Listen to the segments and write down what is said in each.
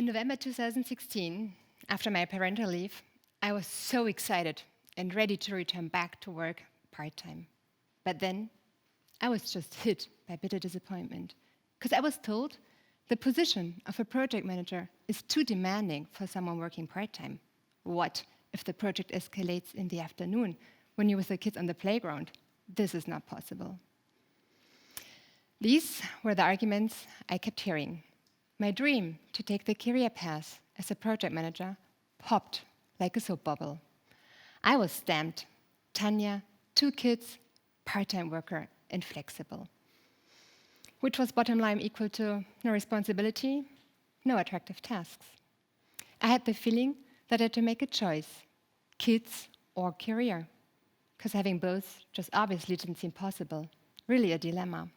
In November 2016, after my parental leave, I was so excited and ready to return back to work part-time. But then I was just hit by bitter disappointment because I was told the position of a project manager is too demanding for someone working part-time. What if the project escalates in the afternoon when you're with the kids on the playground? This is not possible. These were the arguments I kept hearing. My dream to take the career path as a project manager popped like a soap bubble. I was stamped, Tanja, 2 kids, part-time worker, and flexible. Which was bottom line equal to no responsibility, no attractive tasks. I had the feeling that I had to make a choice, kids or career, because having both just obviously didn't seem possible, really a dilemma.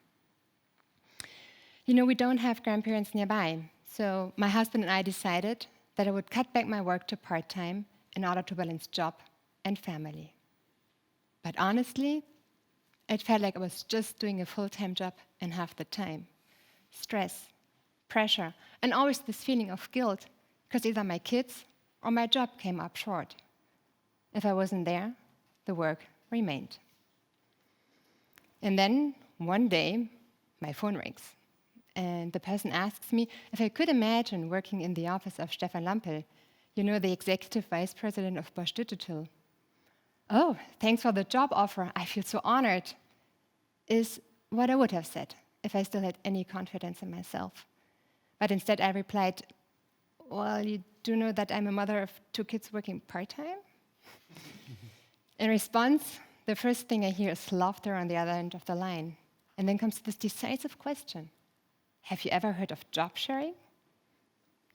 You know, we don't have grandparents nearby, so my husband and I decided that I would cut back my work to part-time in order to balance job and family. But honestly, it felt like I was just doing a full-time job in half the time. Stress, pressure, and always this feeling of guilt, because either my kids or my job came up short. If I wasn't there, the work remained. And then, one day, my phone rings. And the person asks me if I could imagine working in the office of Stefan Lampel, you know, the executive vice president of Bosch Digital. Oh, thanks for the job offer. I feel so honored, is what I would have said if I still had any confidence in myself. But instead I replied, well, you do know that I'm a mother of 2 kids working part-time? In response, the first thing I hear is laughter on the other end of the line. And then comes this decisive question. Have you ever heard of job sharing?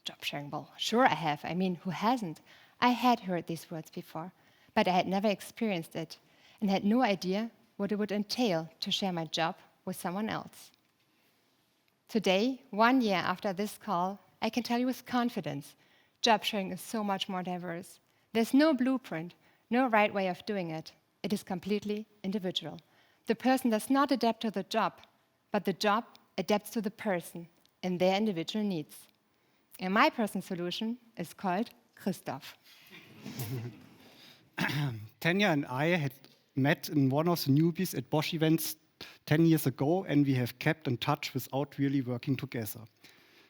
Job sharing, well, sure I have. I mean, who hasn't? I had heard these words before, but I had never experienced it and had no idea what it would entail to share my job with someone else. Today, 1 year after this call, I can tell you with confidence, job sharing is so much more diverse. There's no blueprint, no right way of doing it. It is completely individual. The person does not adapt to the job, but the job adapts to the person and their individual needs. And my personal solution is called Christoph. Tanja and I had met in one of the newbies at Bosch events 10 years ago, and we have kept in touch without really working together.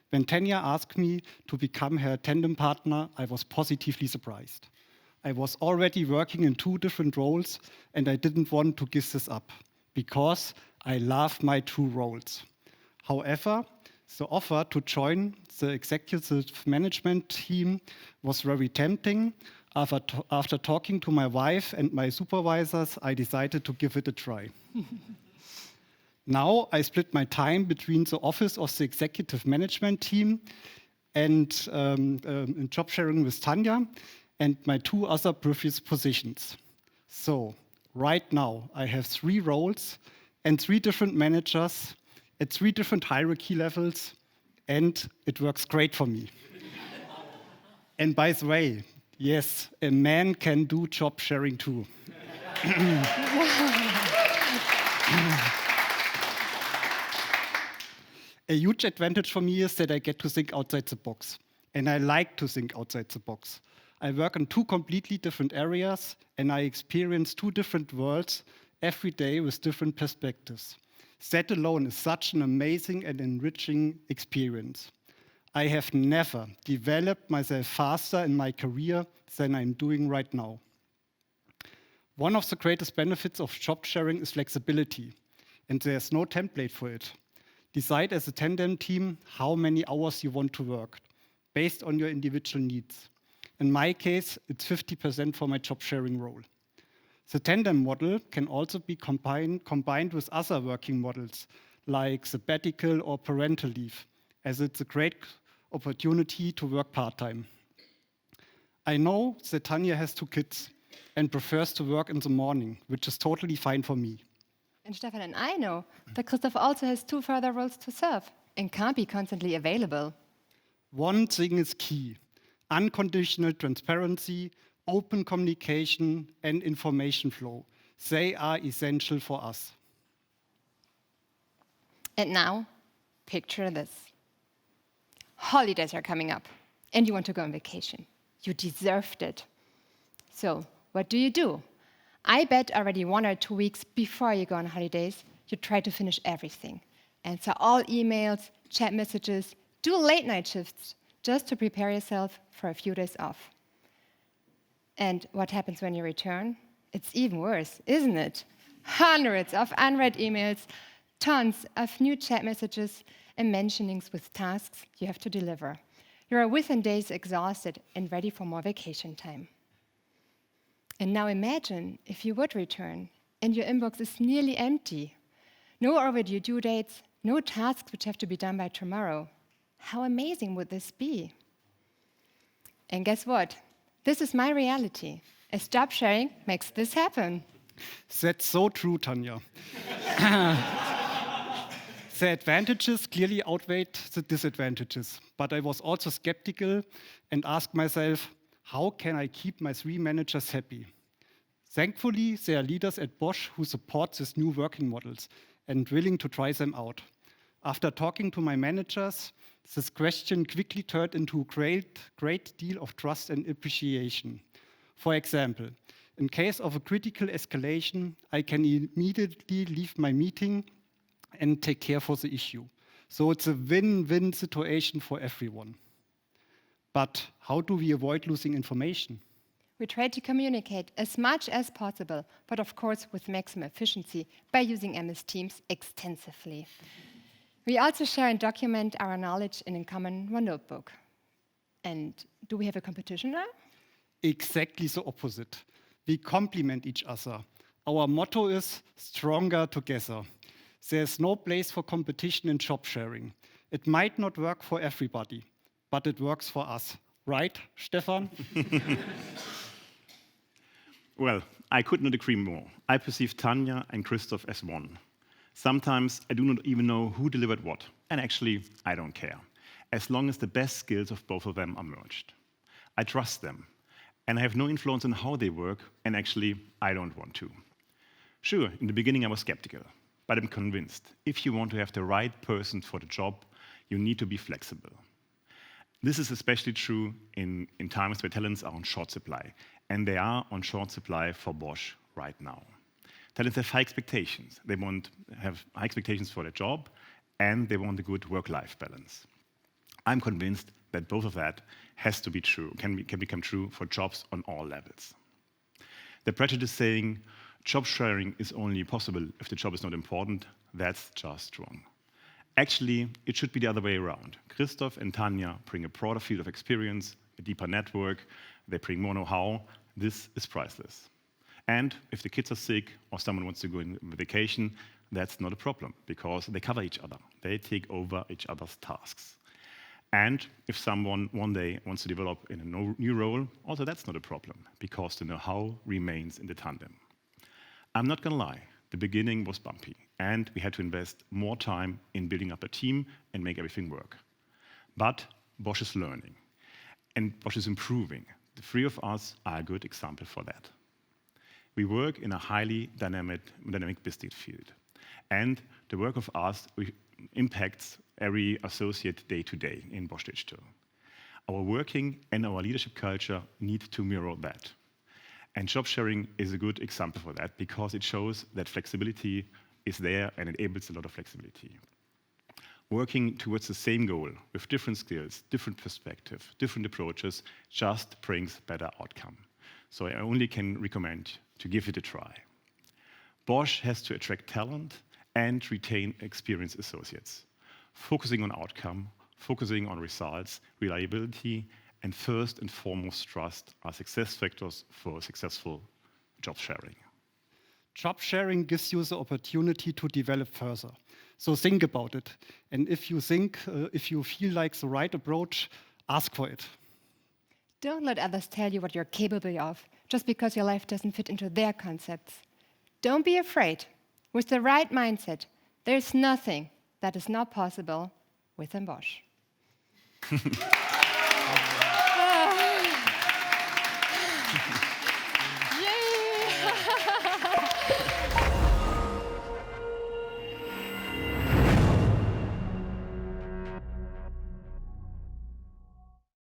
When Tanja asked me to become her tandem partner, I was positively surprised. I was already working in 2 different roles, and I didn't want to give this up because I love my 2 roles. However, the offer to join the executive management team was very tempting. After talking to my wife and my supervisors, I decided to give it a try. Now I split my time between the office of the executive management team and job sharing with Tanja and my 2 other previous positions. So right now I have 3 roles and 3 different managers at 3 different hierarchy levels, and it works great for me. And by the way, yes, a man can do job sharing too. A huge advantage for me is that I get to think outside the box. And I like to think outside the box. I work in 2 completely different areas, and I experience 2 different worlds every day with different perspectives. That alone is such an amazing and enriching experience. I have never developed myself faster in my career than I'm doing right now. One of the greatest benefits of job sharing is flexibility, and there's no template for it. Decide as a tandem team how many hours you want to work, based on your individual needs. In my case, it's 50% for my job sharing role. The tandem model can also be combined with other working models, like sabbatical or parental leave, as it's a great opportunity to work part-time. I know that Tanja has 2 kids and prefers to work in the morning, which is totally fine for me. And Stefan and I know that Christoph also has 2 further roles to serve and can't be constantly available. One thing is key: unconditional transparency, open communication, and information flow. They are essential for us. And now, picture this. Holidays are coming up. and you want to go on vacation. You deserved it. So, what do? I bet already 1 or 2 weeks before you go on holidays, you try to finish everything. Answer all emails, chat messages, do late night shifts just to prepare yourself for a few days off. And what happens when you return? It's even worse, isn't it? Hundreds of unread emails, tons of new chat messages, and mentionings with tasks you have to deliver. You are within days exhausted and ready for more vacation time. And now imagine if you would return and your inbox is nearly empty. No overdue due dates, no tasks which have to be done by tomorrow. How amazing would this be? And guess what? This is my reality, as job sharing makes this happen. That's so true, Tanya. The advantages clearly outweighed the disadvantages, but I was also skeptical and asked myself, how can I keep my 3 managers happy? Thankfully, there are leaders at Bosch who support these new working models and willing to try them out. After talking to my managers, this question quickly turned into a great deal of trust and appreciation. For example, in case of a critical escalation, I can immediately leave my meeting and take care for the issue. So it's a win-win situation for everyone. But how do we avoid losing information? We try to communicate as much as possible, but of course with maximum efficiency by using MS Teams extensively. We also share and document our knowledge in a common OneNotebook. And do we have a competition now? Exactly the opposite. We complement each other. Our motto is stronger together. There's no place for competition in job sharing. It might not work for everybody, but it works for us. Right, Stefan? Well, I could not agree more. I perceive Tanya and Christoph as one. Sometimes I do not even know who delivered what, and actually, I don't care, as long as the best skills of both of them are merged. I trust them, and I have no influence on how they work, and actually, I don't want to. Sure, in the beginning I was skeptical, but I'm convinced if you want to have the right person for the job, you need to be flexible. This is especially true in times where talents are on short supply, and they are on short supply for Bosch right now. Talents have high expectations. They have high expectations for their job, and they want a good work-life balance. I'm convinced that both of that has to be true, can become true for jobs on all levels. The prejudice saying job sharing is only possible if the job is not important, that's just wrong. Actually, it should be the other way around. Christoph and Tanya bring a broader field of experience, a deeper network, they bring more know-how. This is priceless. And if the kids are sick or someone wants to go on vacation, that's not a problem because they cover each other. They take over each other's tasks. And if someone one day wants to develop in a new role, also that's not a problem because the know-how remains in the tandem. I'm not going to lie, the beginning was bumpy and we had to invest more time in building up a team and make everything work. But Bosch is learning and Bosch is improving. The 3 of us are a good example for that. We work in a highly dynamic business field. And the work of us impacts every associate day to day in Bosch Digital. Our working and our leadership culture need to mirror that. And job sharing is a good example for that because it shows that flexibility is there and enables a lot of flexibility. Working towards the same goal with different skills, different perspective, different approaches just brings better outcome. So I only can recommend to give it a try. Bosch has to attract talent and retain experienced associates, focusing on outcome, focusing on results, reliability, and first and foremost trust are success factors for successful job sharing. Job sharing gives you the opportunity to develop further. So think about it. And if you feel like the right approach, ask for it. Don't let others tell you what you're capable of just because your life doesn't fit into their concepts. Don't be afraid. With the right mindset, there's nothing that is not possible within Bosch.